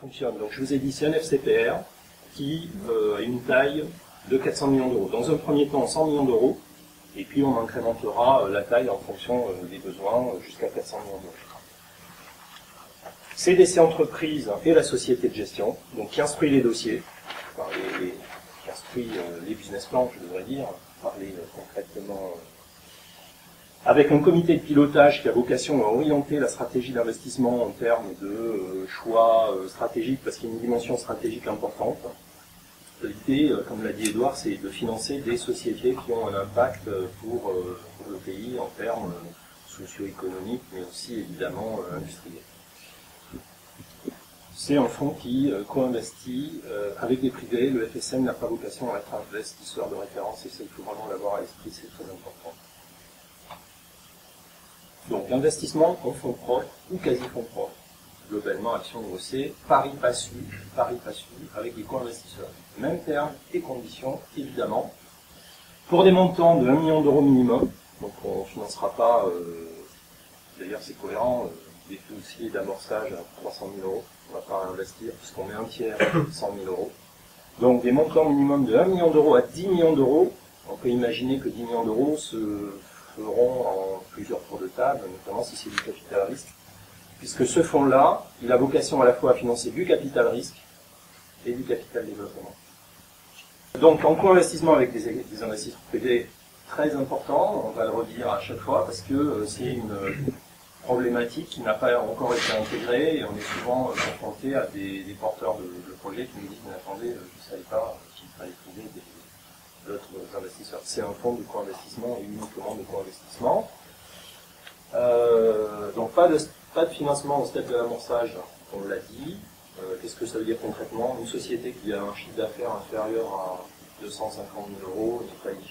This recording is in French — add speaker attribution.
Speaker 1: fonctionne. Donc je vous ai dit, c'est un FCPR qui a une taille de 400 millions d'euros. Dans un premier temps, 100 millions d'euros, et puis on incrémentera la taille en fonction des besoins jusqu'à 400 millions d'euros. CDC Entreprises et la société de gestion, donc qui instruit les dossiers, enfin, qui instruit les business plans, je devrais dire, parler concrètement, avec un comité de pilotage qui a vocation à orienter la stratégie d'investissement en termes de choix stratégiques, parce qu'il y a une dimension stratégique importante. L'idée, comme l'a dit Edouard, c'est de financer des sociétés qui ont un impact pour le pays en termes socio-économiques, mais aussi évidemment industriels. C'est un fonds qui co-investit avec des privés. Le FSM n'a pas vocation à être un investisseur de référence, et ça, il faut vraiment l'avoir à l'esprit, c'est très important. Donc l'investissement en fonds propres ou quasi-fonds propres, globalement Action OC, pari passu, avec des co-investisseurs. Même terme et conditions, évidemment. Pour des montants de 1 million d'euros minimum, donc on ne financera pas, d'ailleurs c'est cohérent, des dossiers d'amorçage à 300 000 euros, on ne va pas investir puisqu'on met un tiers à 100 000 euros. Donc des montants minimum de 1 million d'euros à 10 millions d'euros, on peut imaginer que 10 millions d'euros se feront en plusieurs tours de table, notamment si c'est du capital risque, puisque ce fonds-là, il a vocation à la fois à financer du capital risque et du capital développement. Donc en co-investissement avec des investisseurs privés très importants, on va le redire à chaque fois, parce que c'est une problématique qui n'a pas encore été intégrée, et on est souvent confronté à des porteurs de projets qui nous disent « mais attendez, je ne savais pas qu'il fallait trouver d'autres investisseurs ». C'est un fonds de co-investissement et uniquement de co-investissement. Donc pas de financement au stade de l'amorçage, on l'a dit. Qu'est-ce que ça veut dire concrètement? Une société qui a un chiffre d'affaires inférieur à 250 000 euros n'est qualifiée